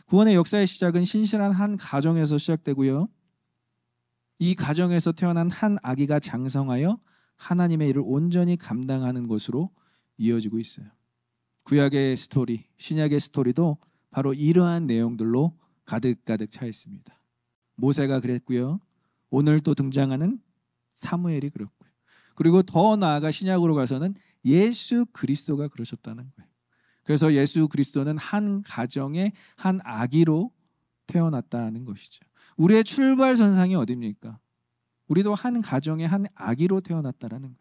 구원의 역사의 시작은 신실한 한 가정에서 시작되고요. 이 가정에서 태어난 한 아기가 장성하여 하나님의 일을 온전히 감당하는 것으로 이어지고 있어요. 구약의 스토리, 신약의 스토리도 바로 이러한 내용들로 가득가득 차 있습니다. 모세가 그랬고요. 오늘 또 등장하는 사무엘이 그렇고요. 그리고 더 나아가 신약으로 가서는 예수 그리스도가 그러셨다는 거예요. 그래서 예수 그리스도는 한 가정의 한 아기로 태어났다는 것이죠. 우리의 출발선상이 어디입니까? 우리도 한 가정의 한 아기로 태어났다는 거예요.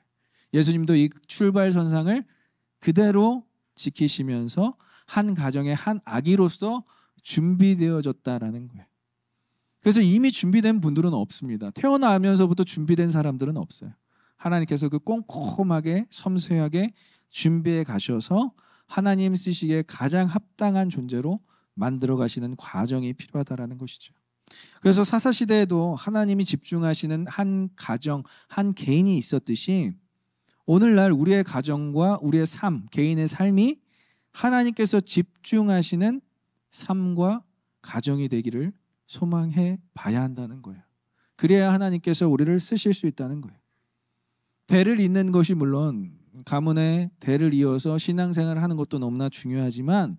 예수님도 이 출발선상을 그대로 지키시면서 한 가정의 한 아기로서 준비되어졌다라는 거예요. 그래서 이미 준비된 분들은 없습니다. 태어나면서부터 준비된 사람들은 없어요. 하나님께서 그 꼼꼼하게 섬세하게 준비해 가셔서 하나님 쓰시기에 가장 합당한 존재로 만들어 가시는 과정이 필요하다라는 것이죠. 그래서 사사시대에도 하나님이 집중하시는 한 가정, 한 개인이 있었듯이 오늘날 우리의 가정과 우리의 삶, 개인의 삶이 하나님께서 집중하시는 삶과 가정이 되기를 소망해 봐야 한다는 거예요. 그래야 하나님께서 우리를 쓰실 수 있다는 거예요. 대를 잇는 것이 물론 가문의 대를 이어서 신앙생활을 하는 것도 너무나 중요하지만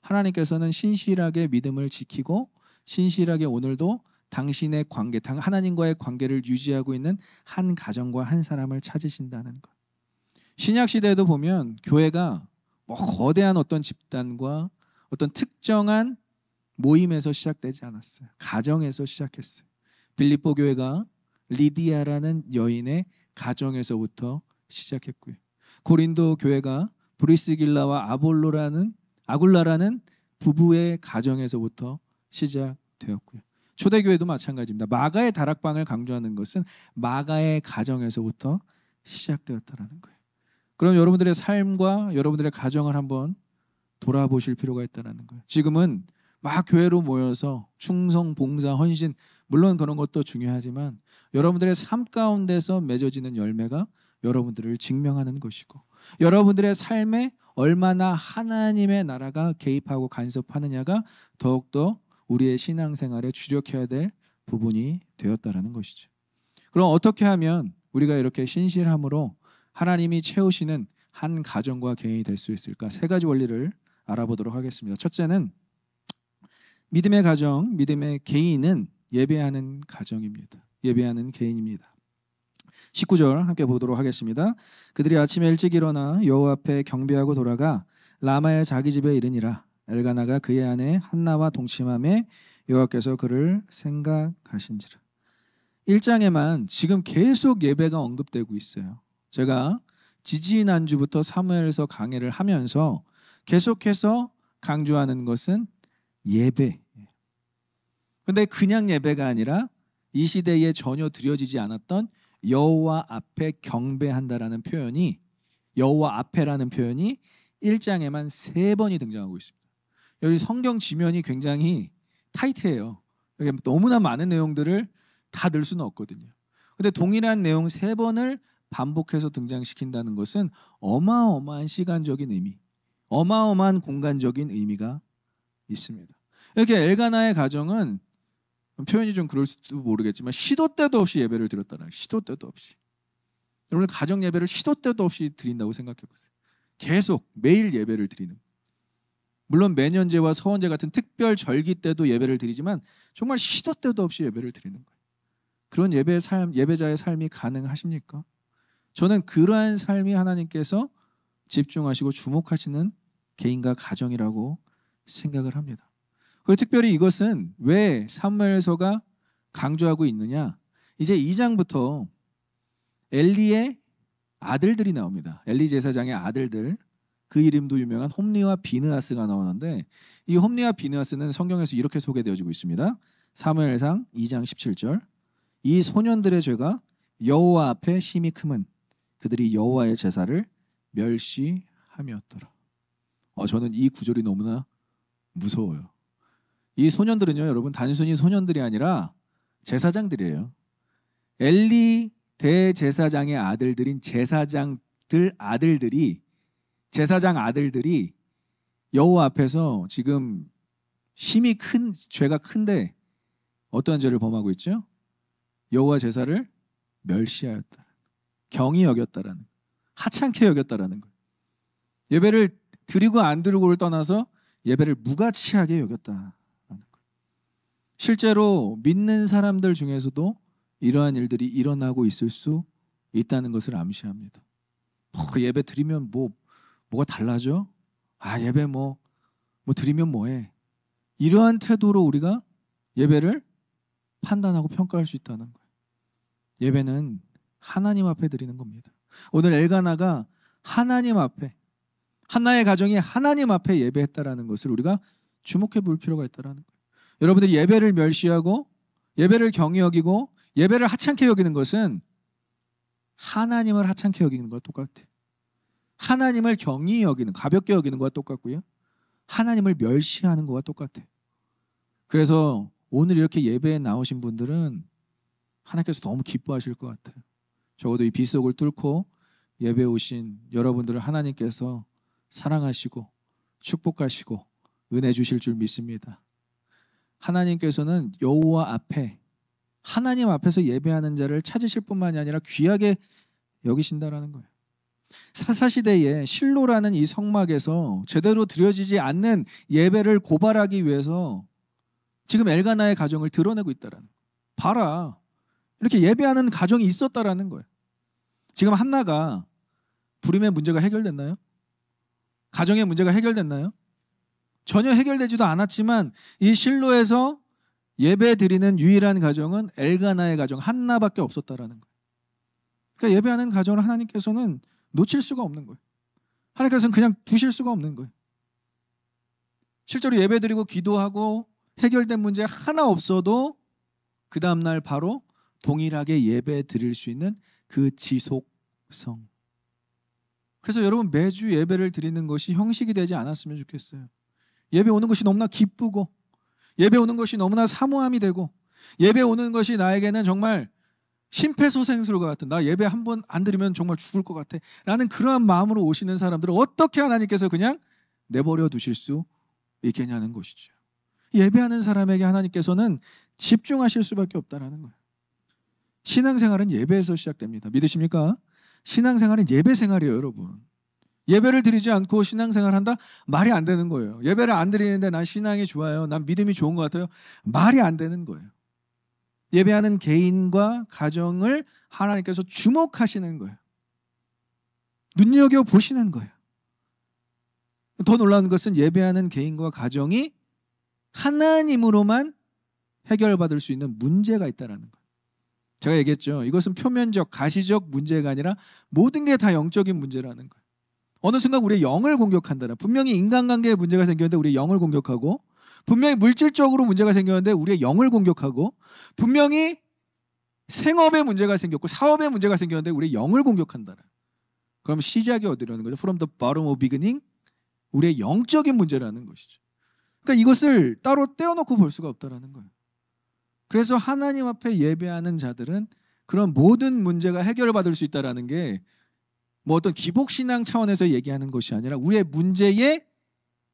하나님께서는 신실하게 믿음을 지키고 신실하게 오늘도 당신의 관계, 하나님과의 관계를 유지하고 있는 한 가정과 한 사람을 찾으신다는 것. 신약 시대에도 보면 교회가 거대한 어떤 집단과 어떤 특정한 모임에서 시작되지 않았어요. 가정에서 시작했어요. 빌립보 교회가 리디아라는 여인의 가정에서부터 시작했고요. 고린도 교회가 브리스길라와 아굴라라는 부부의 가정에서부터 시작되었고요. 초대교회도 마찬가지입니다. 마가의 다락방을 강조하는 것은 마가의 가정에서부터 시작되었다는 거예요. 그럼 여러분들의 삶과 여러분들의 가정을 한번 돌아보실 필요가 있다는 거예요. 지금은 막 교회로 모여서 충성, 봉사, 헌신 물론 그런 것도 중요하지만 여러분들의 삶 가운데서 맺어지는 열매가 여러분들을 증명하는 것이고 여러분들의 삶에 얼마나 하나님의 나라가 개입하고 간섭하느냐가 더욱더 우리의 신앙생활에 주력해야 될 부분이 되었다라는 것이죠. 그럼 어떻게 하면 우리가 이렇게 신실함으로 하나님이 채우시는 한 가정과 개인이 될 수 있을까? 세 가지 원리를 알아보도록 하겠습니다. 첫째는 믿음의 가정, 믿음의 개인은 예배하는 가정입니다. 예배하는 개인입니다. 19절 함께 보도록 하겠습니다. 그들이 아침에 일찍 일어나 여호와 앞에 경배하고 돌아가 라마의 자기 집에 이르니라. 엘가나가 그의 아내 한나와 동침함에 여호와께서 그를 생각하신지라. 1장에만 지금 계속 예배가 언급되고 있어요. 제가 지지난주부터 사무엘서 강해를 하면서 계속해서 강조하는 것은 예배. 근데 그냥 예배가 아니라 이 시대에 전혀 드려지지 않았던 여호와 앞에 경배한다라는 표현이 여호와 앞에라는 표현이 1장에만 3번이 등장하고 있습니다. 여기 성경 지면이 굉장히 타이트해요. 여기 너무나 많은 내용들을 다 넣을 수는 없거든요. 근데 동일한 내용 3번을 반복해서 등장시킨다는 것은 어마어마한 시간적인 의미, 어마어마한 공간적인 의미가 있습니다. 이렇게 엘가나의 가정은 표현이 좀 그럴 수도 모르겠지만 시도 때도 없이 예배를 드렸다는 시도 때도 없이. 여러분 가정 예배를 시도 때도 없이 드린다고 생각해 보세요. 계속 매일 예배를 드리는. 물론 매년제와 서원제 같은 특별 절기 때도 예배를 드리지만 정말 시도 때도 없이 예배를 드리는 거예요. 그런 예배자의 삶이 가능하십니까? 저는 그러한 삶이 하나님께서 집중하시고 주목하시는 개인과 가정이라고 생각을 합니다. 그리고 특별히 이것은 왜 사무엘서가 강조하고 있느냐? 이제 2장부터 엘리의 아들들이 나옵니다. 엘리 제사장의 아들들. 그 이름도 유명한 홈리와 비느하스가 나오는데 이 홈리와 비느하스는 성경에서 이렇게 소개되어지고 있습니다. 사무엘상 2장 17절. 이 소년들의 죄가 여호와 앞에 심히 크면 그들이 여호와의 제사를 멸시함이었더라. 저는 이 구절이 너무나 무서워요. 이 소년들은요, 여러분 단순히 소년들이 아니라 제사장들이에요. 엘리 대제사장의 아들들인 제사장 아들들이 여호와 앞에서 지금 심히 큰 죄가 큰데 어떠한 죄를 범하고 있죠? 여호와 제사를 멸시하였다. 경히 여겼다라는, 하찮게 여겼다라는 거예요. 예배를 드리고 안 드리고를 떠나서 예배를 무가치하게 여겼다라는 거예요. 실제로 믿는 사람들 중에서도 이러한 일들이 일어나고 있을 수 있다는 것을 암시합니다. 예배 드리면 뭐가 달라져? 예배 뭐 드리면 뭐해? 이러한 태도로 우리가 예배를 판단하고 평가할 수 있다는 거예요. 예배는 하나님 앞에 드리는 겁니다. 오늘 엘가나가 하나님 앞에, 한나의 가정이 하나님 앞에 예배했다라는 것을 우리가 주목해 볼 필요가 있다라는 거예요. 여러분들이 예배를 멸시하고 예배를 경히 여기고 예배를 하찮게 여기는 것은 하나님을 하찮게 여기는 것과 똑같아요. 하나님을 경히 여기는, 가볍게 여기는 것과 똑같고요. 하나님을 멸시하는 것과 똑같아요. 그래서 오늘 이렇게 예배에 나오신 분들은 하나님께서 너무 기뻐하실 것 같아요. 적어도 이 빗속을 뚫고 예배 오신 여러분들을 하나님께서 사랑하시고 축복하시고 은혜 주실 줄 믿습니다. 하나님께서는 여호와 앞에, 하나님 앞에서 예배하는 자를 찾으실 뿐만이 아니라 귀하게 여기신다라는 거예요. 사사시대에 실로라는 이 성막에서 제대로 드려지지 않는 예배를 고발하기 위해서 지금 엘가나의 가정을 드러내고 있다라는 거예요. 봐라, 이렇게 예배하는 가정이 있었다라는 거예요. 지금 한나가 부림의 문제가 해결됐나요? 가정의 문제가 해결됐나요? 전혀 해결되지도 않았지만 이 실로에서 예배 드리는 유일한 가정은 엘가나의 가정 한나밖에 없었다라는 거예요. 그러니까 예배하는 가정을 하나님께서는 놓칠 수가 없는 거예요. 하나님께서는 그냥 두실 수가 없는 거예요. 실제로 예배 드리고 기도하고 해결된 문제 하나 없어도 그 다음날 바로 동일하게 예배 드릴 수 있는 그 지속성. 그래서 여러분 매주 예배를 드리는 것이 형식이 되지 않았으면 좋겠어요. 예배 오는 것이 너무나 기쁘고 예배 오는 것이 너무나 사모함이 되고 예배 오는 것이 나에게는 정말 심폐소생술과 같은, 나 예배 한 번 안 드리면 정말 죽을 것 같아 라는 그러한 마음으로 오시는 사람들을 어떻게 하나님께서 그냥 내버려 두실 수 있겠냐는 것이죠. 예배하는 사람에게 하나님께서는 집중하실 수밖에 없다는 거예요. 신앙생활은 예배에서 시작됩니다. 믿으십니까? 신앙생활은 예배생활이에요, 여러분. 예배를 드리지 않고 신앙생활 한다? 말이 안 되는 거예요. 예배를 안 드리는데 난 신앙이 좋아요, 난 믿음이 좋은 것 같아요. 말이 안 되는 거예요. 예배하는 개인과 가정을 하나님께서 주목하시는 거예요. 눈여겨보시는 거예요. 더 놀라운 것은 예배하는 개인과 가정이 하나님으로만 해결받을 수 있는 문제가 있다는 거예요. 제가 얘기했죠. 이것은 표면적, 가시적 문제가 아니라 모든 게 다 영적인 문제라는 거예요. 어느 순간 우리의 영을 공격한다는, 분명히 인간관계에 문제가 생겼는데 우리의 영을 공격하고, 분명히 물질적으로 문제가 생겼는데 우리의 영을 공격하고, 분명히 생업에 문제가 생겼고 사업에 문제가 생겼는데 우리의 영을 공격한다는. 그럼 시작이 어디라는 거죠? From the bottom of beginning, 우리의 영적인 문제라는 것이죠. 그러니까 이것을 따로 떼어놓고 볼 수가 없다는 거예요. 그래서 하나님 앞에 예배하는 자들은 그런 모든 문제가 해결받을 수 있다는 게 뭐 어떤 기복신앙 차원에서 얘기하는 것이 아니라 우리의 문제의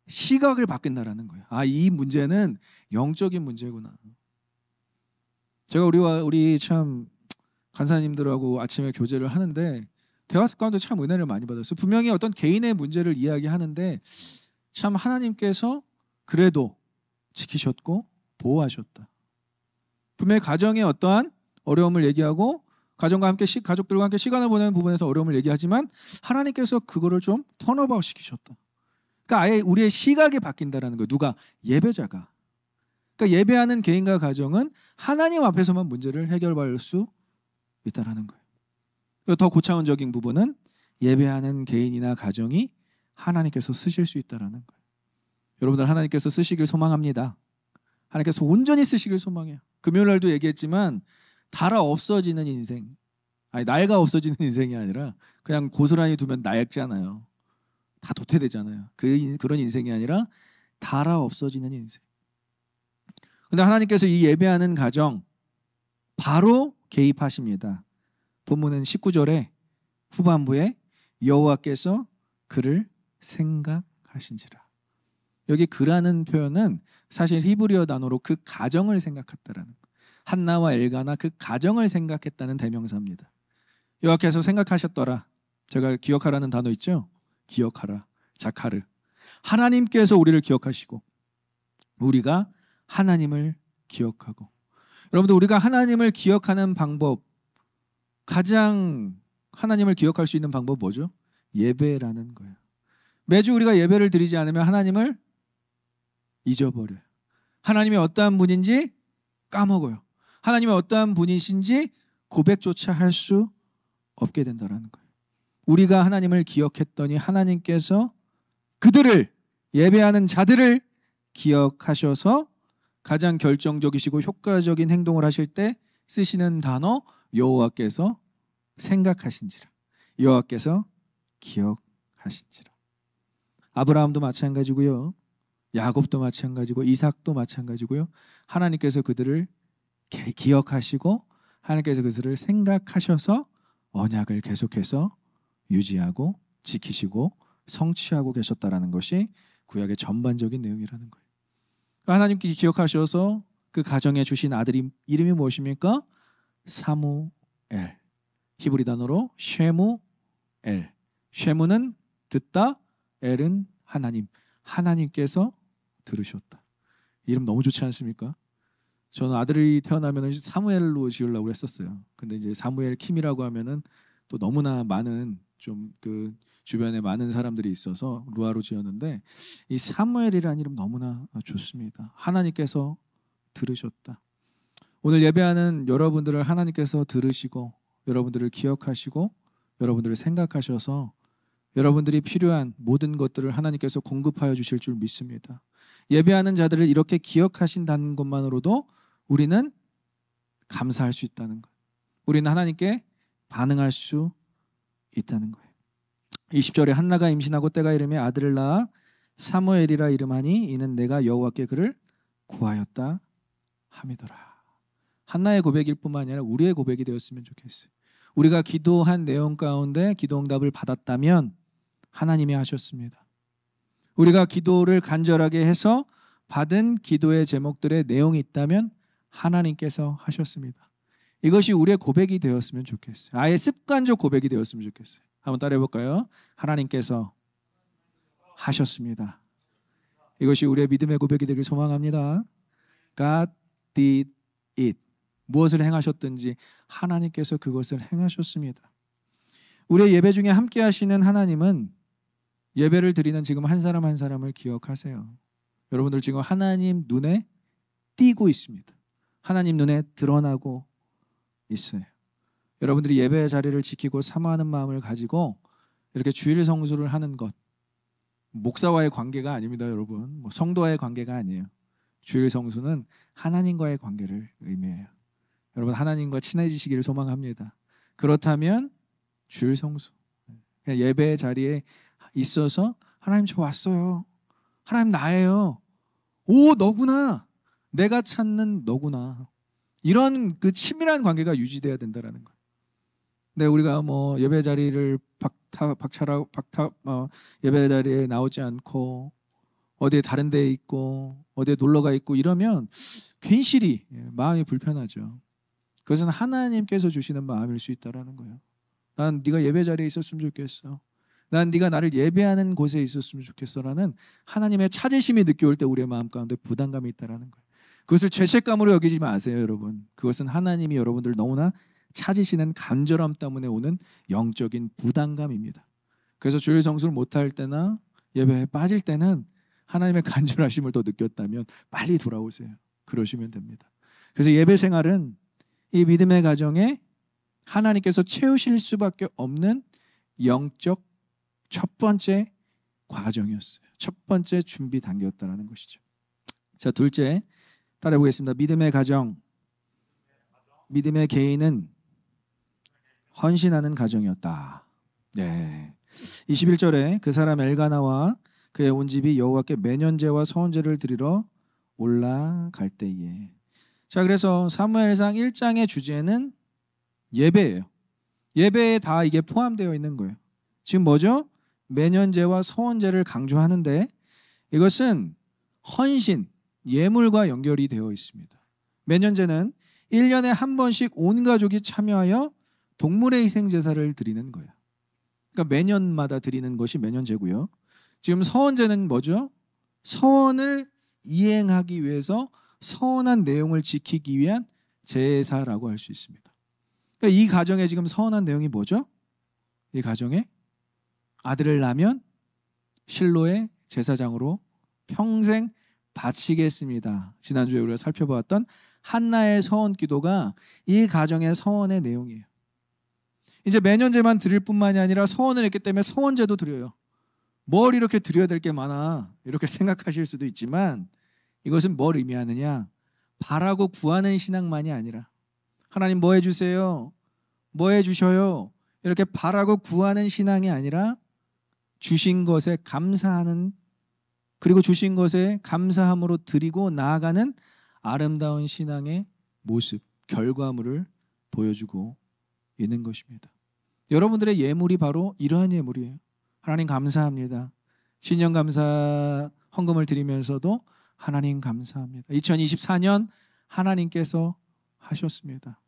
시각을 바꾼다라는 거예요. 이 문제는 영적인 문제구나. 제가 우리 참 간사님들하고 아침에 교제를 하는데 대화 가운데 참 은혜를 많이 받았어요. 분명히 어떤 개인의 문제를 이야기하는데 참 하나님께서 그래도 지키셨고 보호하셨다. 분명히 가정의 어떠한 어려움을 얘기하고 가정과 함께 가족들과 함께 시간을 보내는 부분에서 어려움을 얘기하지만 하나님께서 그거를 좀 턴어바웃 시키셨다. 그러니까 아예 우리의 시각이 바뀐다라는 거예요. 누가? 예배자가. 그러니까 예배하는 개인과 가정은 하나님 앞에서만 문제를 해결받을 수 있다라는 거예요. 더 고차원적인 부분은 예배하는 개인이나 가정이 하나님께서 쓰실 수 있다라는 거예요. 여러분들 하나님께서 쓰시길 소망합니다. 하나님께서 온전히 쓰시길 소망해요. 금요일날도 얘기했지만 달아 없어지는 인생, 낡아 없어지는 인생이 아니라 그냥 고스란히 두면 낡잖아요. 다 도태되잖아요. 그런 인생이 아니라 달아 없어지는 인생. 근데 하나님께서 이 예배하는 가정 바로 개입하십니다. 본문은 19절에 후반부에 여호와께서 그를 생각하신지라. 여기 그라는 표현은 사실 히브리어 단어로 그 가정을 생각했다라는 거. 한나와 엘가나 그 가정을 생각했다는 대명사입니다. 여호와께서 생각하셨더라. 제가 기억하라는 단어 있죠? 기억하라. 자카르. 하나님께서 우리를 기억하시고 우리가 하나님을 기억하고. 여러분들 우리가 하나님을 기억하는 방법, 가장 하나님을 기억할 수 있는 방법 뭐죠? 예배라는 거예요. 매주 우리가 예배를 드리지 않으면 하나님을 잊어버려요. 하나님이 어떠한 분인지 까먹어요. 하나님이 어떠한 분이신지 고백조차 할 수 없게 된다는 거예요. 우리가 하나님을 기억했더니 하나님께서 그들을, 예배하는 자들을 기억하셔서 가장 결정적이시고 효과적인 행동을 하실 때 쓰시는 단어, 여호와께서 생각하신지라, 여호와께서 기억하신지라. 아브라함도 마찬가지고요, 야곱도 마찬가지고, 이삭도 마찬가지고요. 하나님께서 그들을 기억하시고 하나님께서 그들을 생각하셔서 언약을 계속해서 유지하고 지키시고 성취하고 계셨다라는 것이 구약의 전반적인 내용이라는 거예요. 하나님께 기억하셔서 그 가정에 주신 아들이 이름이 무엇입니까? 사무엘. 히브리 단어로 쉐무엘. 쉐무는 듣다, 엘은 하나님. 하나님께서 들으셨다. 이름 너무 좋지 않습니까? 저는 아들이 태어나면 사무엘로 지으려고 했었어요. 근데 이제 사무엘 킴이라고 하면은 또 너무나 많은 좀 그 주변에 많은 사람들이 있어서 루아로 지었는데, 이 사무엘이라는 이름 너무나 좋습니다. 하나님께서 들으셨다. 오늘 예배하는 여러분들을 하나님께서 들으시고 여러분들을 기억하시고 여러분들을 생각하셔서 여러분들이 필요한 모든 것들을 하나님께서 공급하여 주실 줄 믿습니다. 예배하는 자들을 이렇게 기억하신다는 것만으로도 우리는 감사할 수 있다는 것, 우리는 하나님께 반응할 수 있다는 거예요. 20절에 한나가 임신하고 때가 이르매 아들을 낳아 사무엘이라 이름하니 이는 내가 여호와께 그를 구하였다 함이더라. 한나의 고백일 뿐만 아니라 우리의 고백이 되었으면 좋겠어요. 우리가 기도한 내용 가운데 기도 응답을 받았다면 하나님이 하셨습니다. 우리가 기도를 간절하게 해서 받은 기도의 제목들의 내용이 있다면 하나님께서 하셨습니다. 이것이 우리의 고백이 되었으면 좋겠어요. 아예 습관적 고백이 되었으면 좋겠어요. 한번 따라해 볼까요? 하나님께서 하셨습니다. 이것이 우리의 믿음의 고백이 되길 소망합니다. God did it. 무엇을 행하셨든지 하나님께서 그것을 행하셨습니다. 우리의 예배 중에 함께 하시는 하나님은 예배를 드리는 지금 한 사람 한 사람을 기억하세요. 여러분들 지금 하나님 눈에 띄고 있습니다. 하나님 눈에 드러나고 있어요. 여러분들이 예배의 자리를 지키고 사모하는 마음을 가지고 이렇게 주일 성수를 하는 것, 목사와의 관계가 아닙니다, 여러분. 성도와의 관계가 아니에요. 주일 성수는 하나님과의 관계를 의미해요. 여러분 하나님과 친해지시기를 소망합니다. 그렇다면 주일 성수, 그냥 예배의 자리에 있어서 하나님 저 왔어요. 하나님 나예요. 오 너구나. 내가 찾는 너구나. 이런 그 친밀한 관계가 유지돼야 된다라는 거예요. 근데 우리가 뭐 예배 자리를 예배 자리에 나오지 않고 어디에 다른 데에 있고 어디에 놀러가 있고 이러면 괜시리 마음이 불편하죠. 그것은 하나님께서 주시는 마음일 수 있다라는 거예요. 난 네가 예배 자리에 있었으면 좋겠어. 난 네가 나를 예배하는 곳에 있었으면 좋겠어라는 하나님의 찾으심이 느껴올 때 우리의 마음 가운데 부담감이 있다라는 거예요. 그것을 죄책감으로 여기지 마세요, 여러분. 그것은 하나님이 여러분들을 너무나 찾으시는 간절함 때문에 오는 영적인 부담감입니다. 그래서 주일 성수를 못할 때나 예배에 빠질 때는 하나님의 간절하심을 더 느꼈다면 빨리 돌아오세요. 그러시면 됩니다. 그래서 예배 생활은 이 믿음의 가정에 하나님께서 채우실 수밖에 없는 영적 첫 번째 과정이었어요. 첫 번째 준비 단계였다는 것이죠. 자, 둘째 따라해 보겠습니다. 믿음의 가정, 믿음의 개인은 헌신하는 가정이었다. 네. 21절에 그 사람 엘가나와 그의 온 집이 여호와께 매년제와 서원제를 드리러 올라갈 때에. 자, 그래서 사무엘상 1장의 주제는 예배예요. 예배에 다 이게 포함되어 있는 거예요. 지금 뭐죠? 매년제와 서원제를 강조하는데 이것은 헌신, 예물과 연결이 되어 있습니다. 매년제는 1년에 한 번씩 온 가족이 참여하여 동물의 희생 제사를 드리는 거예요. 그러니까 매년마다 드리는 것이 매년제고요. 지금 서원제는 뭐죠? 서원을 이행하기 위해서 서원한 내용을 지키기 위한 제사라고 할 수 있습니다. 그러니까 이 가정에 지금 서원한 내용이 뭐죠? 이 가정에 아들을 낳으면 실로의 제사장으로 평생 바치겠습니다. 지난주에 우리가 살펴보았던 한나의 서원 기도가 이 가정의 서원의 내용이에요. 이제 매년제만 드릴 뿐만이 아니라 서원을 했기 때문에 서원제도 드려요. 뭘 이렇게 드려야 될 게 많아 이렇게 생각하실 수도 있지만 이것은 뭘 의미하느냐, 바라고 구하는 신앙만이 아니라 하나님 뭐 해주세요, 뭐 해주셔요 이렇게 바라고 구하는 신앙이 아니라 주신 것에 감사하는, 그리고 주신 것에 감사함으로 드리고 나아가는 아름다운 신앙의 모습, 결과물을 보여주고 있는 것입니다. 여러분들의 예물이 바로 이러한 예물이에요. 하나님 감사합니다. 신년감사 헌금을 드리면서도 하나님 감사합니다. 2024년 하나님께서 하셨습니다.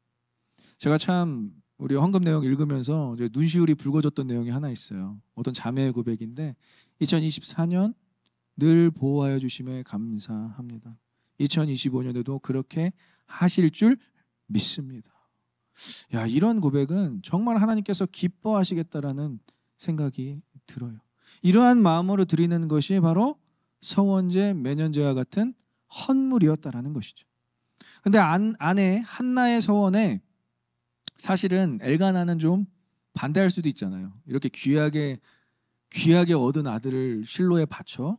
제가 참 우리 헌금 내용 읽으면서 눈시울이 붉어졌던 내용이 하나 있어요. 어떤 자매의 고백인데 2024년 늘 보호하여 주심에 감사합니다. 2025년에도 그렇게 하실 줄 믿습니다. 야, 이런 고백은 정말 하나님께서 기뻐하시겠다라는 생각이 들어요. 이러한 마음으로 드리는 것이 바로 서원제, 매년제와 같은 헌물이었다라는 것이죠. 근데 아내 한나의 서원에 사실은 엘가나는 좀 반대할 수도 있잖아요. 이렇게 귀하게 얻은 아들을 실로에 바쳐,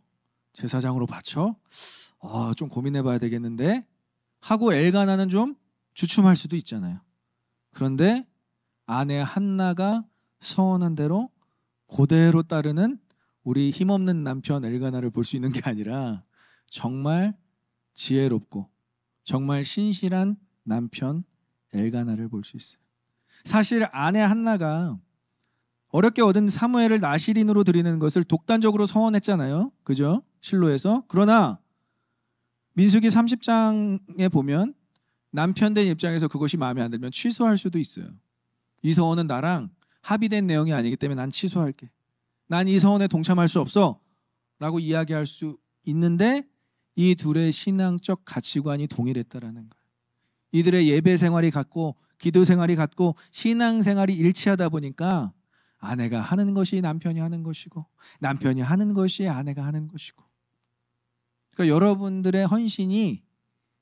제사장으로 바쳐, 좀 고민해봐야 되겠는데 하고 엘가나는 좀 주춤할 수도 있잖아요. 그런데 아내 한나가 서원한 대로 그대로 따르는 우리 힘없는 남편 엘가나를 볼 수 있는 게 아니라 정말 지혜롭고 정말 신실한 남편 엘가나를 볼 수 있어요. 사실 아내 한나가 어렵게 얻은 사무엘을 나실인으로 드리는 것을 독단적으로 서원했잖아요. 그죠? 실로에서. 그러나 민수기 30장에 보면 남편 된 입장에서 그것이 마음에 안 들면 취소할 수도 있어요. 이 서원은 나랑 합의된 내용이 아니기 때문에 난 취소할게. 난 이 서원에 동참할 수 없어 라고 이야기할 수 있는데 이 둘의 신앙적 가치관이 동일했다라는 거예요. 이들의 예배 생활이 같고 기도 생활이 같고 신앙 생활이 일치하다 보니까 아내가 하는 것이 남편이 하는 것이고 남편이 하는 것이 아내가 하는 것이고, 그러니까 여러분들의 헌신이,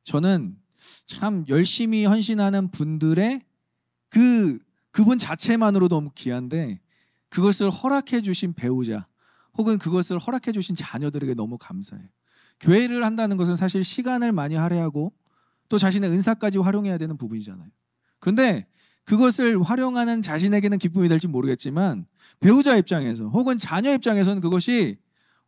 저는 참 열심히 헌신하는 분들의 그분 자체만으로 너무 귀한데 그것을 허락해 주신 배우자 혹은 그것을 허락해 주신 자녀들에게 너무 감사해요. 교회를 한다는 것은 사실 시간을 많이 할애하고 또 자신의 은사까지 활용해야 되는 부분이잖아요. 그런데 그것을 활용하는 자신에게는 기쁨이 될지 모르겠지만 배우자 입장에서 혹은 자녀 입장에서는 그것이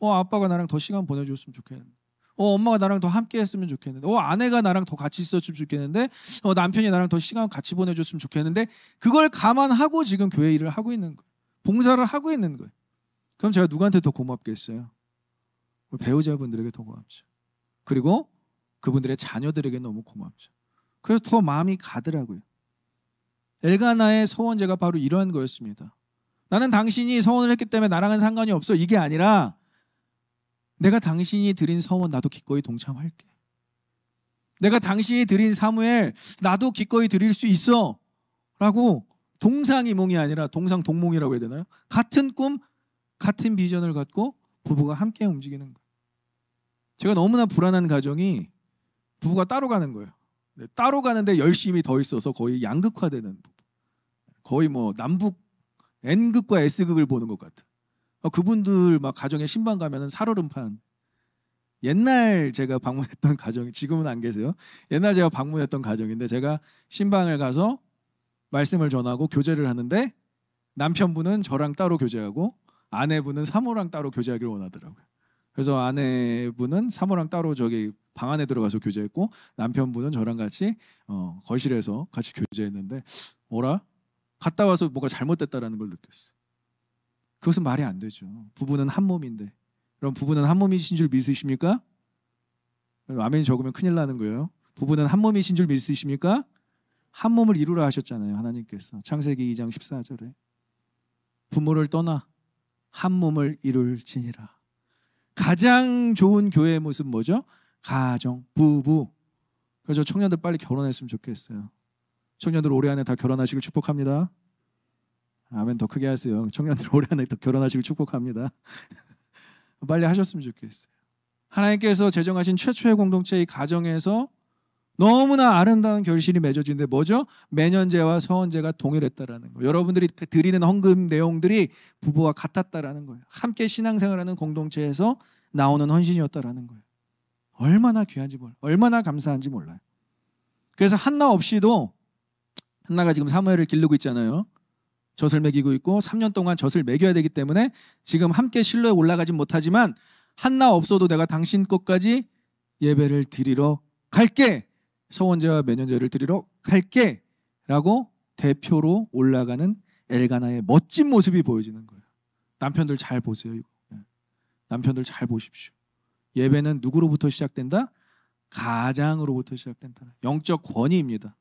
아빠가 나랑 더 시간 보내줬으면 좋겠는데, 엄마가 나랑 더 함께 했으면 좋겠는데, 아내가 나랑 더 같이 있었으면 좋겠는데, 남편이 나랑 더 시간 같이 보내줬으면 좋겠는데, 그걸 감안하고 지금 교회 일을 하고 있는 거예요. 봉사를 하고 있는 거예요. 그럼 제가 누구한테 더 고맙겠어요? 우리 배우자분들에게 더 고맙죠. 그리고 그분들의 자녀들에게 너무 고맙죠. 그래서 더 마음이 가더라고요. 엘가나의 서원제가 바로 이러한 거였습니다. 나는 당신이 서원을 했기 때문에 나랑은 상관이 없어, 이게 아니라 내가 당신이 드린 서원 나도 기꺼이 동참할게. 내가 당신이 드린 사무엘 나도 기꺼이 드릴 수 있어 라고 동상이몽이 아니라 동상동몽이라고 해야 되나요? 같은 꿈, 같은 비전을 갖고 부부가 함께 움직이는 거예요. 제가 너무나 불안한 가정이 부부가 따로 가는 거예요. 따로 가는데 열심히 더 있어서 거의 양극화되는 부부. 거의 남북 N극과 S극을 보는 것 같은. 그분들 막 가정에 신방 가면은 살얼음판. 옛날 제가 방문했던 가정이, 지금은 안 계세요. 옛날 제가 방문했던 가정인데 제가 신방을 가서 말씀을 전하고 교제를 하는데 남편분은 저랑 따로 교제하고 아내분은 사모랑 따로 교제하기를 원하더라고요. 그래서 아내분은 사모랑 따로 저기 방 안에 들어가서 교제했고 남편분은 저랑 같이 거실에서 같이 교제했는데 갔다 와서 뭐가 잘못됐다라는 걸 느꼈어요. 그것은 말이 안 되죠. 부부는 한 몸인데 그럼 부부는 한 몸이신 줄 믿으십니까? 아멘이 적으면 큰일 나는 거예요. 부부는 한 몸이신 줄 믿으십니까? 한 몸을 이루라 하셨잖아요. 하나님께서 창세기 2장 14절에 부모를 떠나 한 몸을 이룰지니라. 가장 좋은 교회의 모습 뭐죠? 가정, 부부. 그래서 청년들 빨리 결혼했으면 좋겠어요. 청년들 올해 안에 다 결혼하시길 축복합니다. 아멘 더 크게 하세요. 청년들 올해 안에 더 결혼하시길 축복합니다. 빨리 하셨으면 좋겠어요. 하나님께서 제정하신 최초의 공동체 이 가정에서 너무나 아름다운 결실이 맺어지는데 뭐죠? 매년제와 서원제가 동일했다라는 거예요. 여러분들이 드리는 헌금 내용들이 부부와 같았다라는 거예요. 함께 신앙생활하는 공동체에서 나오는 헌신이었다라는 거예요. 얼마나 귀한지 몰라요. 얼마나 감사한지 몰라요. 그래서 한나 없이도 한나가 지금 사무엘을 기르고 있잖아요. 젖을 먹이고 있고 3년 동안 젖을 먹여야 되기 때문에 지금 함께 실로에 올라가진 못하지만 한나 없어도 내가 당신 것까지 예배를 드리러 갈게. 서원제와 매년제를 드리러 갈게 라고 대표로 올라가는 엘가나의 멋진 모습이 보여지는 거예요. 남편들 잘 보세요. 이거. 남편들 잘 보십시오. 예배는 누구로부터 시작된다? 가장으로부터 시작된다. 영적 권위입니다.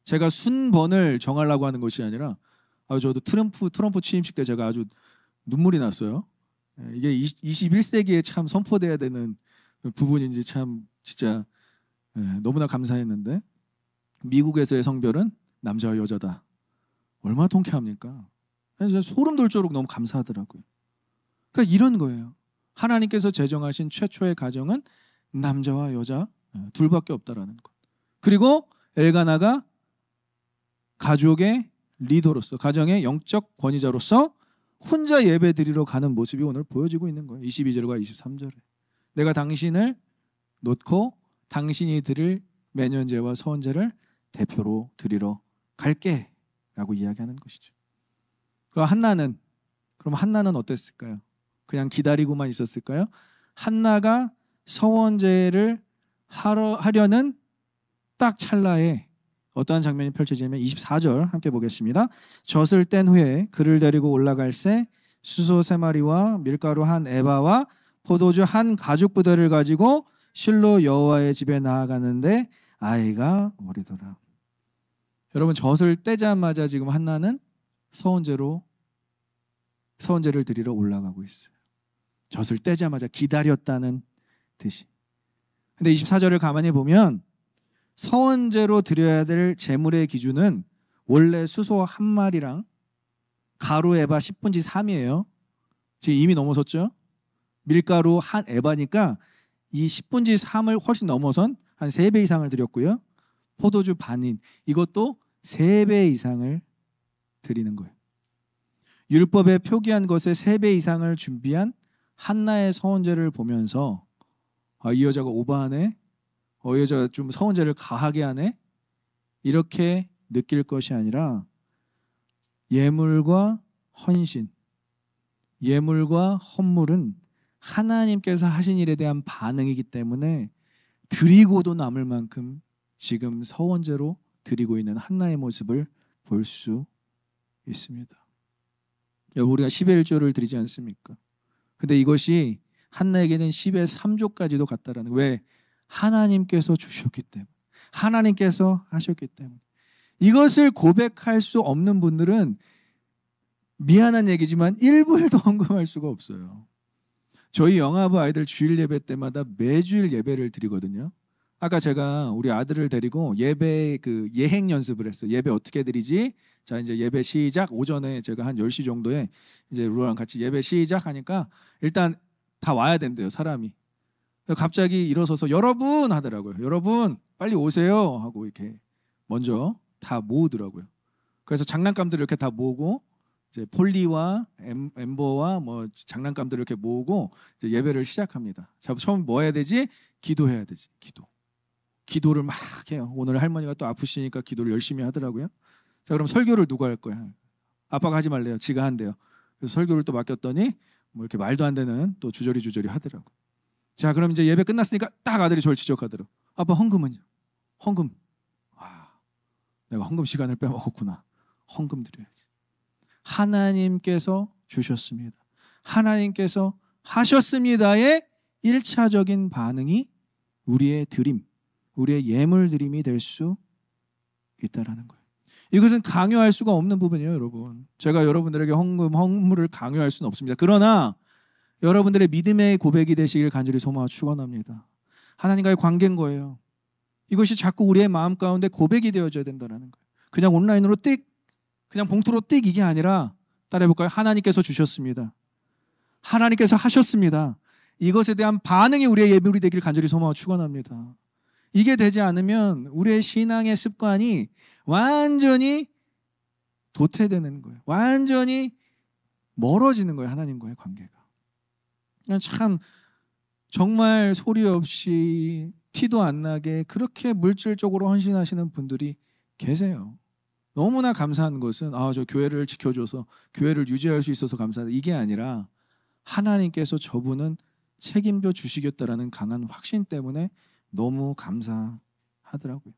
제가 순번을 정하려고 하는 것이 아니라 저도 트럼프 취임식 때 제가 아주 눈물이 났어요. 이게 21세기에 참 선포돼야 되는 부분인지 참 진짜 너무나 감사했는데 미국에서의 성별은 남자와 여자다. 얼마나 통쾌합니까? 진짜 소름 돋도록 너무 감사하더라고요. 그러니까 이런 거예요. 하나님께서 제정하신 최초의 가정은 남자와 여자 둘밖에 없다라는 것. 그리고 엘가나가 가족의 리더로서 가정의 영적 권위자로서 혼자 예배 드리러 가는 모습이 오늘 보여지고 있는 거예요. 22절과 23절에 내가 당신을 놓고 당신이 드릴 매년제와 서원제를 대표로 드리러 갈게 라고 이야기하는 것이죠. 그럼 한나는 어땠을까요? 그냥 기다리고만 있었을까요? 한나가 서원제를 하려는 딱 찰나에 어떠한 장면이 펼쳐지냐면 24절 함께 보겠습니다. 젖을 뗀 후에 그를 데리고 올라갈새 수소 3마리와 밀가루 한 에바와 포도주 한 가죽 부대를 가지고 실로 여호와의 집에 나아가는데 아이가 어리더라. 여러분 젖을 떼자마자 지금 한나는 서원제를 드리러 올라가고 있어요. 젖을 떼자마자 기다렸다는 듯이. 근데 24절을 가만히 보면 서원제로 드려야 될 제물의 기준은 원래 수소 1마리랑 가루 에바 10분지 3이에요. 지금 이미 넘어섰죠. 밀가루 한 에바니까 이 10분지 3을 훨씬 넘어선 한 3배 이상을 드렸고요. 포도주 반인 이것도 3배 이상을 드리는 거예요. 율법에 표기한 것의 3배 이상을 준비한 한나의 서원제를 보면서 이 여자가 오버하네. 이 여자가 좀 서원제를 가하게 하네. 이렇게 느낄 것이 아니라 예물과 헌신, 예물과 헌물은 하나님께서 하신 일에 대한 반응이기 때문에 드리고도 남을 만큼 지금 서원제로 드리고 있는 한나의 모습을 볼 수 있습니다. 우리가 10의 1조를 드리지 않습니까? 근데 이것이 한나에게는 10의 3조까지도 갔다라는 거예요. 왜? 하나님께서 주셨기 때문에, 하나님께서 하셨기 때문에. 이것을 고백할 수 없는 분들은 미안한 얘기지만 1불도 헌금할 수가 없어요. 저희 영아부 아이들 주일 예배 때마다 매주일 예배를 드리거든요. 아까 제가 우리 아들을 데리고 예배 예행 연습을 했어요. 예배 어떻게 드리지? 자, 이제 예배 시작. 오전에 제가 한 10시 정도에 이제 루아랑 같이 예배 시작하니까 일단 다 와야 된대요, 사람이. 갑자기 일어서서 여러분 하더라고요. 여러분 빨리 오세요 하고 이렇게 먼저 다 모으더라고요. 그래서 장난감들을 이렇게 다 모으고 이제 폴리와 엠버와 뭐 장난감들을 이렇게 모으고 이제 예배를 시작합니다. 자, 처음 뭐 해야 되지? 기도해야 되지. 기도를 막 해요. 오늘 할머니가 또 아프시니까 기도를 열심히 하더라고요. 자, 그럼 설교를 누가 할 거야? 아빠가 하지 말래요. 지가 한대요. 그래서 설교를 또 맡겼더니 뭐 이렇게 말도 안 되는 또 주저리 하더라고. 자, 그럼 이제 예배 끝났으니까 딱 아들이 저를 지적하더라고. 아빠 헌금은요? 헌금. 내가 헌금 시간을 빼먹었구나. 헌금 드려야지. 하나님께서 주셨습니다. 하나님께서 하셨습니다의 1차적인 반응이 우리의 드림, 우리의 예물 드림이 될 수 있다라는 거예요. 이것은 강요할 수가 없는 부분이에요, 여러분. 제가 여러분들에게 헌금, 헌물을 강요할 수는 없습니다. 그러나 여러분들의 믿음의 고백이 되시길 간절히 소망하고 축원합니다. 하나님과의 관계인 거예요. 이것이 자꾸 우리의 마음 가운데 고백이 되어져야 된다는 거예요. 그냥 온라인으로 띡, 그냥 봉투로 띡 이게 아니라 따라해볼까요? 하나님께서 주셨습니다. 하나님께서 하셨습니다. 이것에 대한 반응이 우리의 예물이 되길 간절히 소망하고 축원합니다. 이게 되지 않으면 우리의 신앙의 습관이 완전히 도태되는 거예요. 완전히 멀어지는 거예요. 하나님과의 관계가. 참 정말 소리 없이 티도 안 나게 그렇게 물질적으로 헌신하시는 분들이 계세요. 너무나 감사한 것은 저 교회를 지켜줘서 교회를 유지할 수 있어서 감사하다. 이게 아니라 하나님께서 저분은 책임져 주시겠다라는 강한 확신 때문에 너무 감사하더라고요.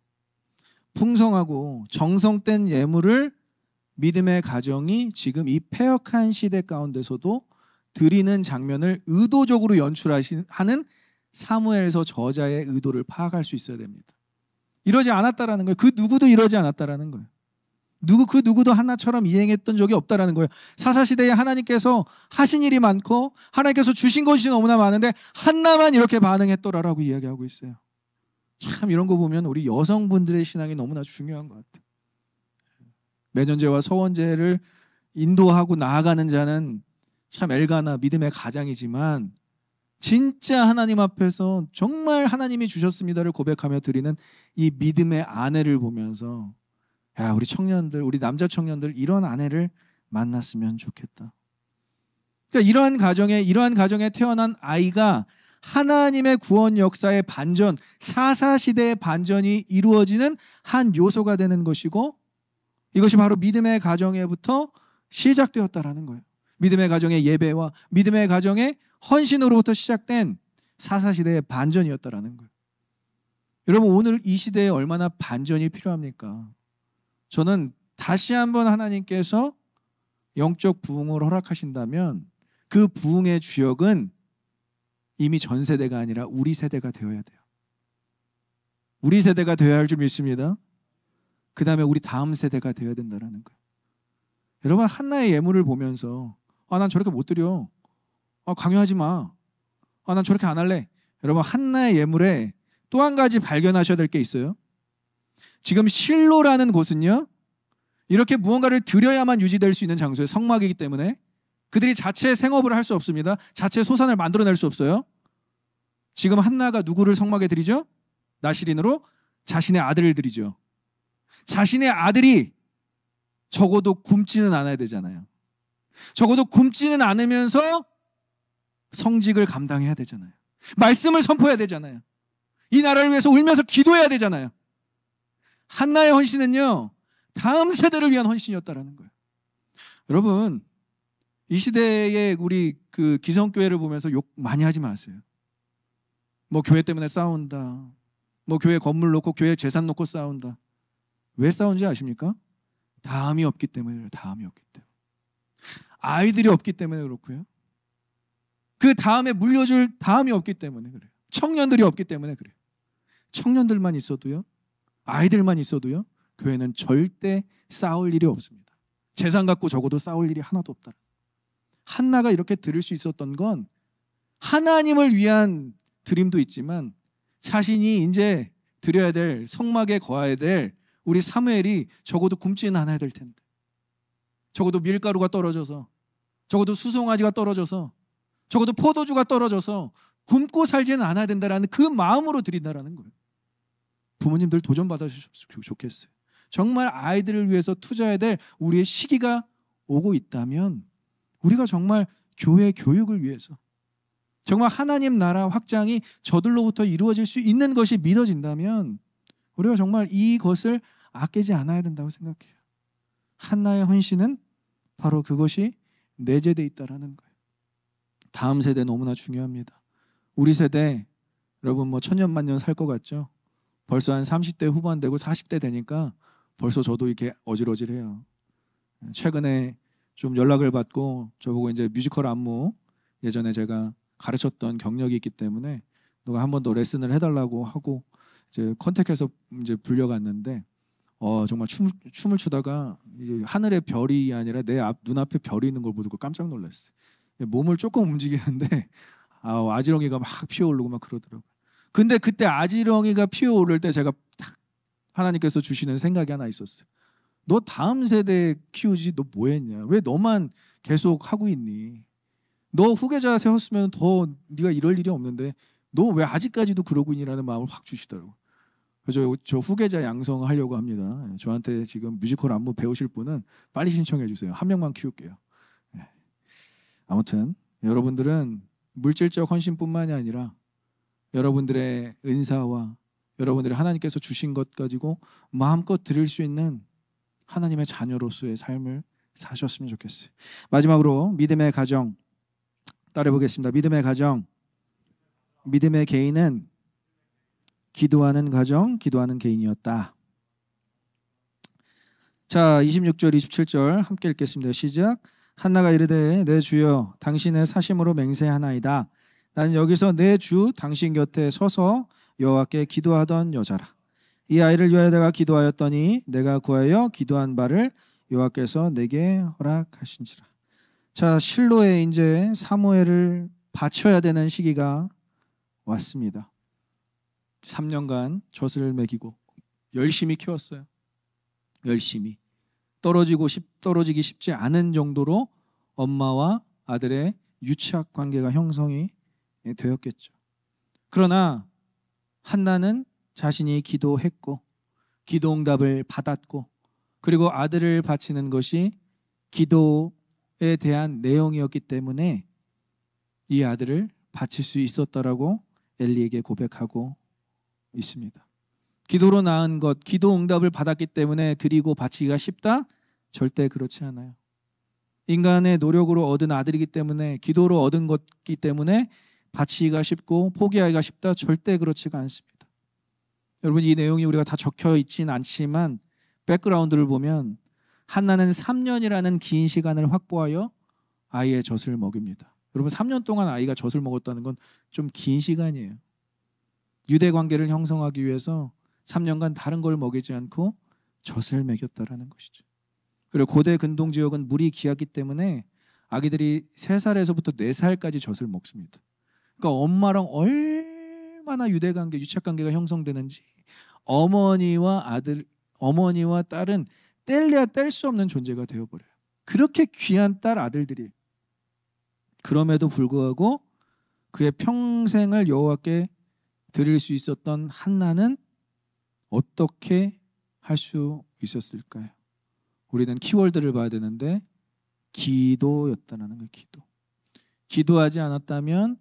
풍성하고 정성된 예물을 믿음의 가정이 지금 이 패역한 시대 가운데서도 드리는 장면을 의도적으로 연출하는 사무엘서 저자의 의도를 파악할 수 있어야 됩니다. 이러지 않았다라는 거예요. 그 누구도 이러지 않았다라는 거예요. 그 누구도 한나처럼 이행했던 적이 없다라는 거예요. 사사시대에 하나님께서 하신 일이 많고 하나님께서 주신 것이 너무나 많은데 한나만 이렇게 반응했더라라고 이야기하고 있어요. 참 이런 거 보면 우리 여성분들의 신앙이 너무나 중요한 것 같아요. 매년제와 서원제를 인도하고 나아가는 자는 참 엘가나 믿음의 가장이지만 진짜 하나님 앞에서 정말 하나님이 주셨습니다를 고백하며 드리는 이 믿음의 아내를 보면서 우리 청년들, 우리 남자 청년들 이런 아내를 만났으면 좋겠다. 그러니까 이러한 가정에 태어난 아이가 하나님의 구원 역사의 반전, 사사시대의 반전이 이루어지는 한 요소가 되는 것이고 이것이 바로 믿음의 가정에부터 시작되었다라는 거예요. 믿음의 가정의 예배와 믿음의 가정의 헌신으로부터 시작된 사사시대의 반전이었다라는 거예요. 여러분 오늘 이 시대에 얼마나 반전이 필요합니까? 저는 다시 한번 하나님께서 영적 부흥을 허락하신다면 그 부흥의 주역은 이미 전 세대가 아니라 우리 세대가 되어야 돼요. 우리 세대가 되어야 할 줄 믿습니다. 그 다음에 우리 다음 세대가 되어야 된다는 거예요. 여러분 한나의 예물을 보면서 난 저렇게 못 드려. 강요하지 마. 난 저렇게 안 할래. 여러분 한나의 예물에 또 한 가지 발견하셔야 될 게 있어요. 지금 실로라는 곳은요. 이렇게 무언가를 드려야만 유지될 수 있는 장소의 성막이기 때문에 그들이 자체 생업을 할 수 없습니다. 자체 소산을 만들어낼 수 없어요. 지금 한나가 누구를 성막에 드리죠? 나시린으로 자신의 아들을 드리죠. 자신의 아들이 적어도 굶지는 않아야 되잖아요. 적어도 굶지는 않으면서 성직을 감당해야 되잖아요. 말씀을 선포해야 되잖아요. 이 나라를 위해서 울면서 기도해야 되잖아요. 한나의 헌신은요, 다음 세대를 위한 헌신이었다라는 거예요. 여러분, 이 시대에 우리 그 기성교회를 보면서 욕 많이 하지 마세요. 뭐 교회 때문에 싸운다. 뭐 교회 건물 놓고 교회 재산 놓고 싸운다. 왜 싸운지 아십니까? 다음이 없기 때문에 그래요. 다음이 없기 때문에. 아이들이 없기 때문에 그렇고요. 그 다음에 물려줄 다음이 없기 때문에 그래요. 청년들이 없기 때문에 그래요. 청년들만 있어도요. 아이들만 있어도요. 교회는 절대 싸울 일이 없습니다. 재산 갖고 적어도 싸울 일이 하나도 없다. 한나가 이렇게 드릴 수 있었던 건 하나님을 위한 드림도 있지만 자신이 이제 드려야 될 성막에 거해야 될 우리 사무엘이 적어도 굶지는 않아야 될 텐데, 적어도 밀가루가 떨어져서, 적어도 수송아지가 떨어져서, 적어도 포도주가 떨어져서 굶고 살지는 않아야 된다라는 그 마음으로 드린다라는 거예요. 부모님들 도전 받아주셨으면 좋겠어요. 정말 아이들을 위해서 투자해야 될 우리의 시기가 오고 있다면 우리가 정말 교회 교육을 위해서 정말 하나님 나라 확장이 저들로부터 이루어질 수 있는 것이 믿어진다면 우리가 정말 이것을 아끼지 않아야 된다고 생각해요. 한나의 헌신은 바로 그것이 내재되어 있다는 거예요. 다음 세대 너무나 중요합니다. 우리 세대 여러분 뭐 천년만년 살 것 같죠? 벌써 한 30대 후반 되고 40대 되니까 벌써 저도 이렇게 어질어질해요. 최근에 좀 연락을 받고 저보고 이제 뮤지컬 안무 예전에 제가 가르쳤던 경력이 있기 때문에 누가 한 번 더 레슨을 해달라고 하고 이제 컨택해서 이제 불려갔는데 정말 춤을 추다가 이제 하늘의 별이 아니라 내 눈앞에 별이 있는 걸 보고 깜짝 놀랐어요. 몸을 조금 움직이는데 아지렁이가 막 피어오르고 막 그러더라고요. 근데 그때 아지렁이가 피어오를 때 제가 딱 하나님께서 주시는 생각이 하나 있었어요. 너 다음 세대 키우지 너 뭐했냐? 왜 너만 계속 하고 있니? 너 후계자 세웠으면 더 네가 이럴 일이 없는데 너 왜 아직까지도 그러고 있니라는 마음을 확 주시더라고요. 그래서 저 후계자 양성하려고 합니다. 저한테 지금 뮤지컬 안무 배우실 분은 빨리 신청해 주세요. 한 명만 키울게요. 아무튼 여러분들은 물질적 헌신뿐만이 아니라 여러분들의 은사와 여러분들이 하나님께서 주신 것 가지고 마음껏 드릴 수 있는 하나님의 자녀로서의 삶을 사셨으면 좋겠어요. 마지막으로 믿음의 가정 따라 보겠습니다. 믿음의 가정. 믿음의 개인은 기도하는 가정, 기도하는 개인이었다. 자, 26절, 27절 함께 읽겠습니다. 시작. 한나가 이르되 내 주여 당신의 사심으로 맹세하나이다. 나는 여기서 내 주 당신 곁에 서서 여호와께 기도하던 여자라. 이 아이를 위하여 내가 기도하였더니 내가 구하여 기도한 바를 여호와께서 내게 허락하신지라. 자, 실로에 이제 사무엘을 바쳐야 되는 시기가 왔습니다. 3년간 젖을 먹이고 열심히 키웠어요. 열심히 떨어지기 쉽지 않은 정도로 엄마와 아들의 유착 관계가 형성이 되었겠죠. 그러나 한나는 자신이 기도했고 기도 응답을 받았고 그리고 아들을 바치는 것이 기도에 대한 내용이었기 때문에 이 아들을 바칠 수 있었다라고 엘리에게 고백하고 있습니다. 기도로 낳은 것, 기도 응답을 받았기 때문에 드리고 바치기가 쉽다? 절대 그렇지 않아요. 인간의 노력으로 얻은 아들이기 때문에 기도로 얻은 것이기 때문에 바치기가 쉽고 포기하기가 쉽다? 절대 그렇지가 않습니다. 여러분 이 내용이 우리가 다 적혀 있진 않지만 백그라운드를 보면 한나는 3년이라는 긴 시간을 확보하여 아이의 젖을 먹입니다. 여러분 3년 동안 아이가 젖을 먹었다는 건 좀 긴 시간이에요. 유대 관계를 형성하기 위해서 3년간 다른 걸 먹이지 않고 젖을 먹였다라는 것이죠. 그리고 고대 근동 지역은 물이 귀하기 때문에 아기들이 3살에서부터 4살까지 젖을 먹습니다. 그러니까 엄마랑 얼마나 유대 관계, 유착 관계가 형성되는지 어머니와 딸은 뗄래야 뗄 수 없는 존재가 되어버려요. 그렇게 귀한 딸 아들들이 그럼에도 불구하고 그의 평생을 여호와께 드릴 수 있었던 한나는 어떻게 할 수 있었을까요? 우리는 키워드를 봐야 되는데 기도였다는 거예요. 기도하지 않았다면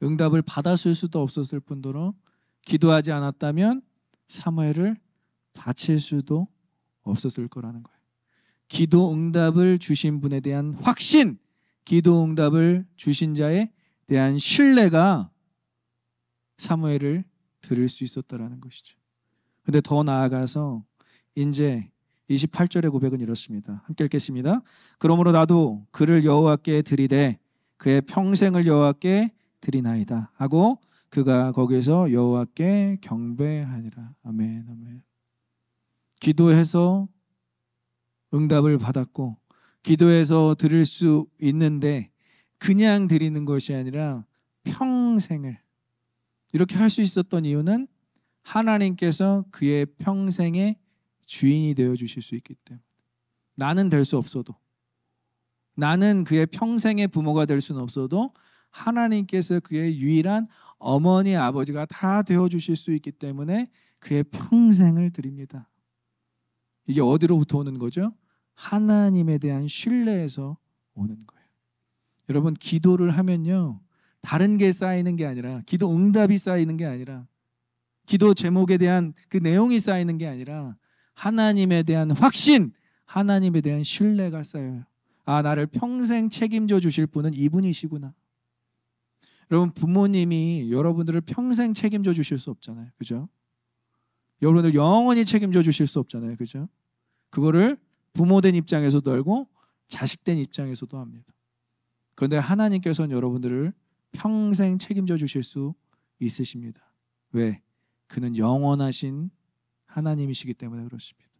응답을 받았을 수도 없었을 뿐더러 기도하지 않았다면 사무엘을 바칠 수도 없었을 거라는 거예요. 기도 응답을 주신 분에 대한 확신, 기도 응답을 주신 자에 대한 신뢰가 사무엘을 들을 수 있었다라는 것이죠. 근데 더 나아가서 이제 28절의 고백은 이렇습니다. 함께 읽겠습니다. 그러므로 나도 그를 여호와께 드리되 그의 평생을 여호와께 드리나이다 하고 그가 거기서 여호와께 경배하니라. 아멘, 아멘. 기도해서 응답을 받았고 기도해서 드릴 수 있는데 그냥 드리는 것이 아니라 평생을 이렇게 할 수 있었던 이유는 하나님께서 그의 평생의 주인이 되어 주실 수 있기 때문에. 나는 될 수 없어도, 나는 그의 평생의 부모가 될 수는 없어도 하나님께서 그의 유일한 어머니 아버지가 다 되어 주실 수 있기 때문에 그의 평생을 드립니다. 이게 어디로부터 오는 거죠? 하나님에 대한 신뢰에서 오는 거예요. 여러분 기도를 하면요 다른 게 쌓이는 게 아니라, 기도 응답이 쌓이는 게 아니라, 기도 제목에 대한 그 내용이 쌓이는 게 아니라 하나님에 대한 확신, 하나님에 대한 신뢰가 쌓여요. 아, 나를 평생 책임져 주실 분은 이분이시구나. 여러분 부모님이 여러분들을 평생 책임져 주실 수 없잖아요. 그죠? 여러분들 영원히 책임져 주실 수 없잖아요. 그죠? 그거를 부모된 입장에서도 알고 자식된 입장에서도 합니다. 그런데 하나님께서는 여러분들을 평생 책임져 주실 수 있으십니다. 왜? 그는 영원하신 하나님이시기 때문에 그렇습니다.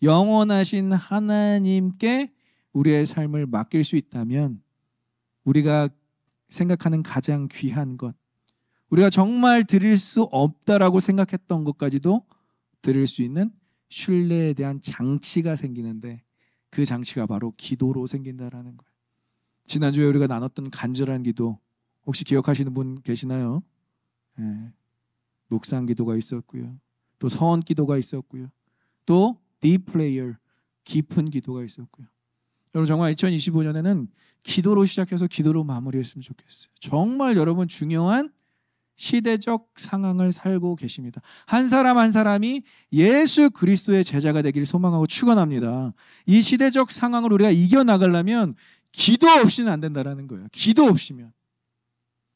영원하신 하나님께 우리의 삶을 맡길 수 있다면 우리가 생각하는 가장 귀한 것, 우리가 정말 드릴 수 없다라고 생각했던 것까지도 드릴 수 있는 신뢰에 대한 장치가 생기는데 그 장치가 바로 기도로 생긴다라는 거예요. 지난주에 우리가 나눴던 간절한 기도 혹시 기억하시는 분 계시나요? 네. 묵상 기도가 있었고요. 또 서원 기도가 있었고요. 또 deep prayer, 깊은 기도가 있었고요. 여러분 정말 2025년에는 기도로 시작해서 기도로 마무리했으면 좋겠어요. 정말 여러분 중요한 시대적 상황을 살고 계십니다. 한 사람 한 사람이 예수 그리스도의 제자가 되기를 소망하고 축원합니다. 이 시대적 상황을 우리가 이겨나가려면 기도 없이는 안 된다는 거예요. 기도 없이면.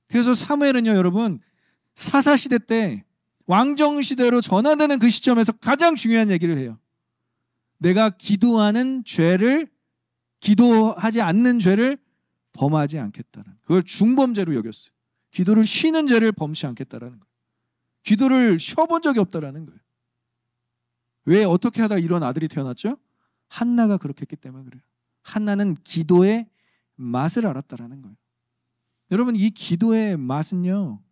그래서 사무엘은요 여러분 사사시대 때 왕정시대로 전환되는 그 시점에서 가장 중요한 얘기를 해요. 내가 기도하지 않는 죄를 범하지 않겠다는, 그걸 중범죄로 여겼어요. 기도를 쉬는 죄를 범치 않겠다라는 거예요. 기도를 쉬어본 적이 없다라는 거예요. 왜 어떻게 하다 이런 아들이 태어났죠? 한나가 그렇게 했기 때문에 그래요. 한나는 기도의 맛을 알았다라는 거예요. 여러분 이 기도의 맛은요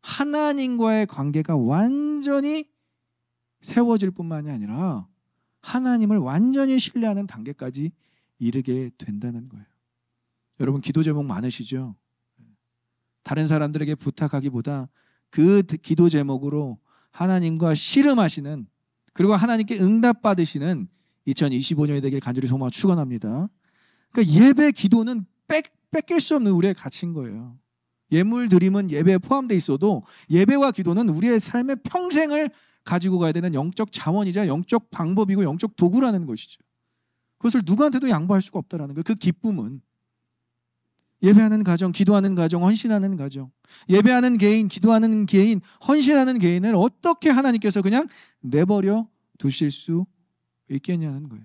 하나님과의 관계가 완전히 세워질 뿐만이 아니라 하나님을 완전히 신뢰하는 단계까지 이르게 된다는 거예요. 여러분 기도 제목 많으시죠? 다른 사람들에게 부탁하기보다 그 기도 제목으로 하나님과 씨름하시는, 그리고 하나님께 응답받으시는 2025년이 되길 간절히 소망하고 축원합니다. 그러니까 예배 기도는 뺏길 수 없는 우리의 가치인 거예요. 예물 드림은 예배에 포함되어 있어도 예배와 기도는 우리의 삶의 평생을 가지고 가야 되는 영적 자원이자 영적 방법이고 영적 도구라는 것이죠. 그것을 누구한테도 양보할 수가 없다는 거예요. 그 기쁨은 예배하는 가정, 기도하는 가정, 헌신하는 가정, 예배하는 개인, 기도하는 개인, 헌신하는 개인을 어떻게 하나님께서 그냥 내버려 두실 수 있겠냐는 거예요.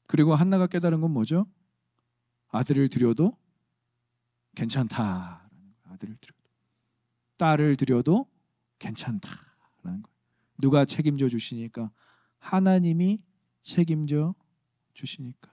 그리고 한나가 깨달은 건 뭐죠? 아들을 드려도 괜찮다. 아들을 드려도, 딸을 드려도 괜찮다라는 거예요. 누가 책임져 주시니까? 하나님이 책임져 주시니까.